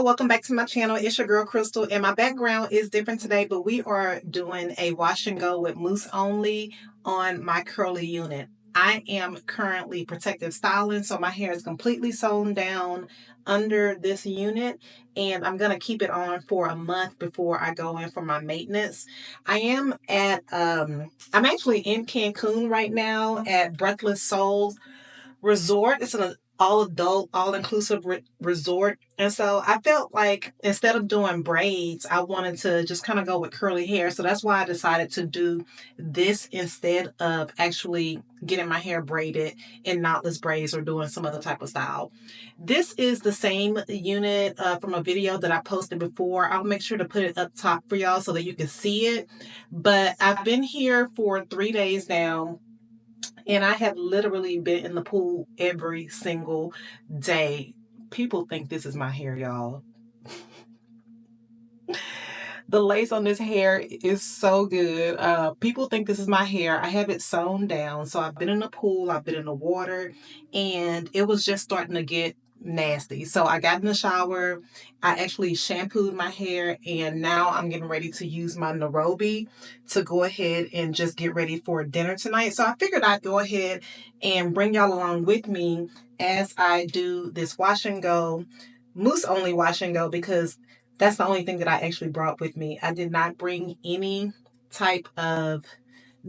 welcome back to my channel. It's your girl Crystal, and my background is different today, but we are doing a wash and go with mousse only on my curly unit. I am currently protective styling, so my hair is completely sewn down under this unit, and I'm gonna keep it on for a month before I go in for my maintenance. I'm actually in Cancun right now at Breathless Souls resort. It's an all adult, all inclusive resort. And so I felt like instead of doing braids, I wanted to just kind of go with curly hair. So that's why I decided to do this instead of actually getting my hair braided in knotless braids or doing some other type of style. This is the same unit from a video that I posted before. I'll make sure to put it up top for y'all so that you can see it. But I've been here for 3 days now, and I have literally been in the pool every single day. People think this is my hair, y'all. The lace on this hair is so good. People think this is my hair. I have it sewn down. So I've been in the pool, I've been in the water, and it was just starting to get nasty. So I got in the shower. I actually shampooed my hair, and now I'm getting ready to use my Nairobi to go ahead and just get ready for dinner tonight. So I figured I'd go ahead and bring y'all along with me as I do this wash and go, mousse only wash and go, because that's the only thing that I actually brought with me. I did not bring any type of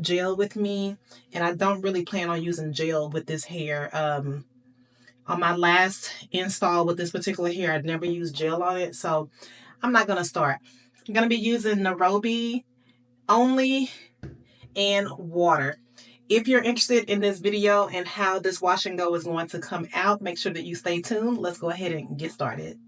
gel with me, and I don't really plan on using gel with this hair. On my last install with this particular hair, I never used gel on it, so I'm not going to start. I'm going to be using Nairobi only and water. If you're interested in this video and how this wash and go is going to come out, make sure that you stay tuned. Let's go ahead and get started.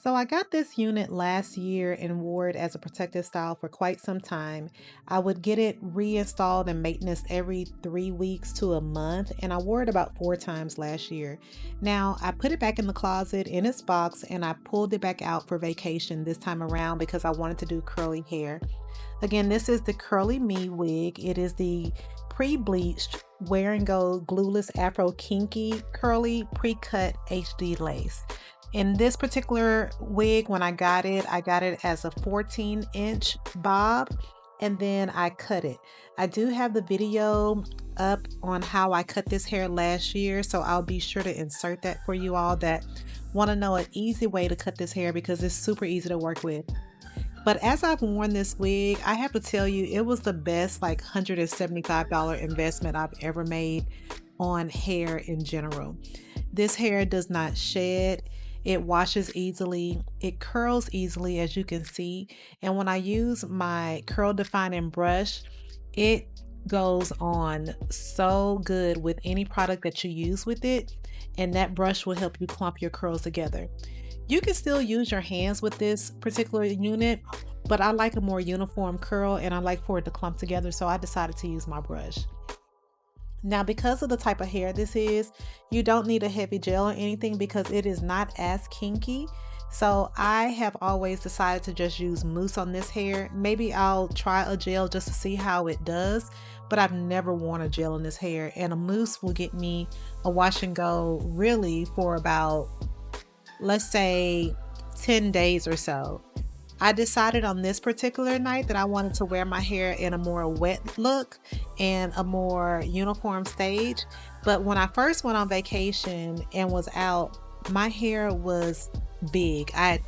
So I got this unit last year and wore it as a protective style for quite some time. I would get it reinstalled and maintenance every 3 weeks to a month, and I wore it about 4 times last year. Now I put it back in the closet in its box, and I pulled it back out for vacation this time around because I wanted to do curly hair. Again, this is the Curly Me wig. It is the pre-bleached Wear and Go Glueless Afro Kinky Curly Pre-Cut HD Lace. In this particular wig, when I got it as a 14-inch bob, and then I cut it. I do have the video up on how I cut this hair last year, so I'll be sure to insert that for you all that want to know an easy way to cut this hair, because it's super easy to work with. But as I've worn this wig, I have to tell you, it was the best like $175 investment I've ever made on hair in general. This hair does not shed. It washes easily, it curls easily, as you can see, and when I use my curl defining brush, it goes on so good with any product that you use with it, and that brush will help you clump your curls together. You can still use your hands with this particular unit, but I like a more uniform curl and I like for it to clump together, so I decided to use my brush. Now, because of the type of hair this is, you don't need a heavy gel or anything because it is not as kinky. So I have always decided to just use mousse on this hair. Maybe I'll try a gel just to see how it does, but I've never worn a gel in this hair, and a mousse will get me a wash and go really for about, let's say, 10 days or so. I decided on this particular night that I wanted to wear my hair in a more wet look and a more uniform stage. But when I first went on vacation and was out, my hair was big. I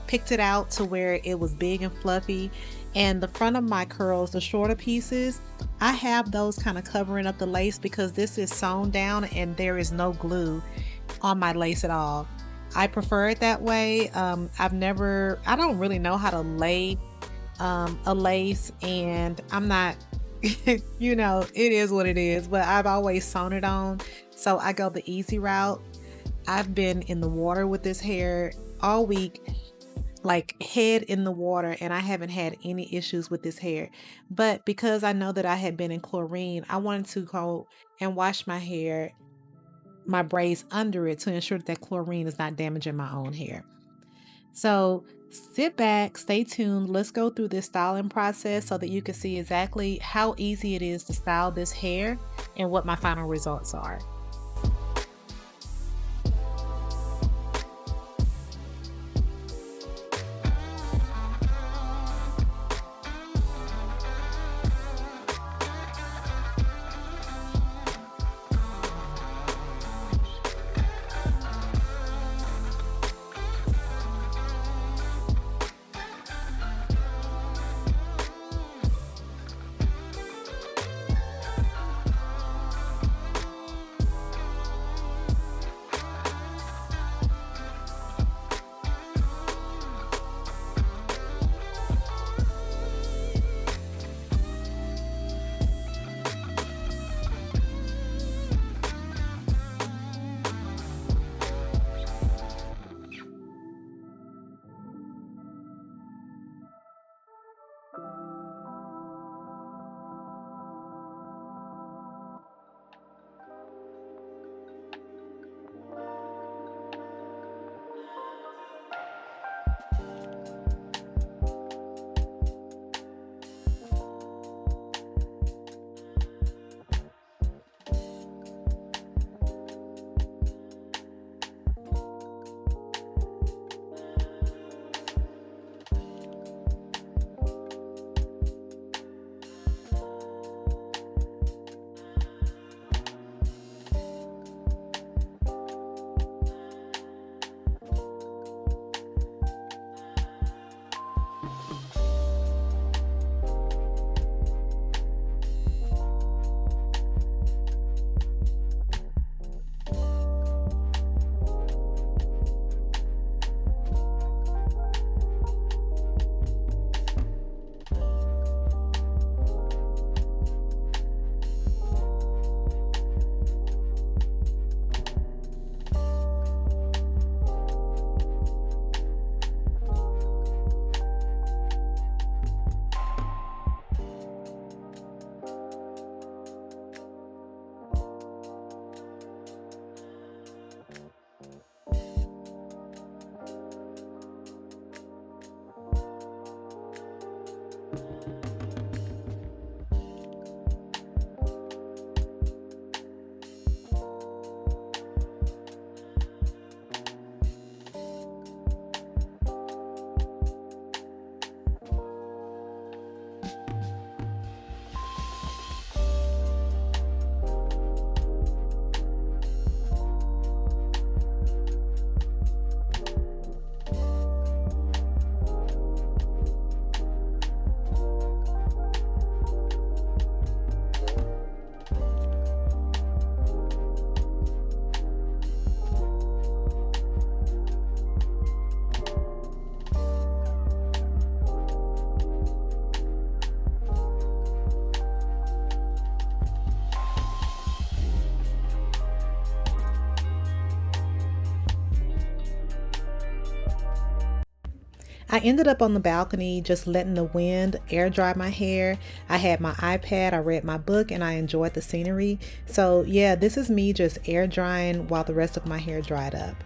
picked it out to where it was big and fluffy, and the front of my curls, the shorter pieces, I have those kind of covering up the lace because this is sewn down and there is no glue on my lace at all. I prefer it that way. I don't really know how to lay a lace, and I'm not, you know, it is what it is, but I've always sewn it on. So I go the easy route. I've been in the water with this hair all week, like head in the water, and I haven't had any issues with this hair. But because I know that I had been in chlorine, I wanted to go and wash my hair, my braids under it, to ensure that chlorine is not damaging my own hair. So sit back, stay tuned. Let's go through this styling process so that you can see exactly how easy it is to style this hair and what my final results are. I ended up on the balcony just letting the wind air dry my hair. I had my iPad, I read my book, and I enjoyed the scenery. So yeah, this is me just air drying while the rest of my hair dried up.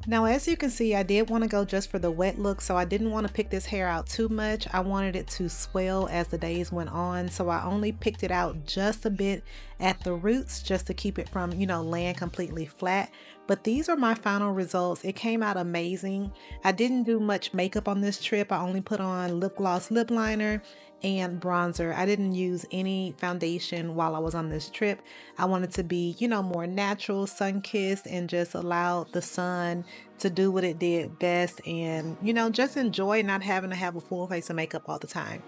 Now, as you can see, I did want to go just for the wet look, so I didn't want to pick this hair out too much. I wanted it to swell as the days went on, so I only picked it out just a bit at the roots just to keep it from, laying completely flat. But these are my final results. It came out amazing. I didn't do much makeup on this trip. I only put on lip gloss, lip liner, and bronzer. I didn't use any foundation while I was on this trip. I wanted to be, more natural, sun-kissed, and just allow the sun to do what it did best and, just enjoy not having to have a full face of makeup all the time.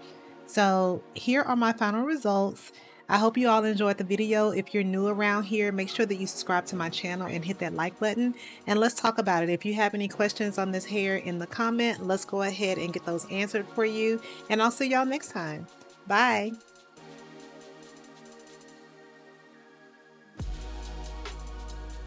So here are my final results. I hope you all enjoyed the video. If you're new around here, make sure that you subscribe to my channel and hit that like button, and let's talk about it. If you have any questions on this hair in the comment, let's go ahead and get those answered for you, and I'll see y'all next time. Bye.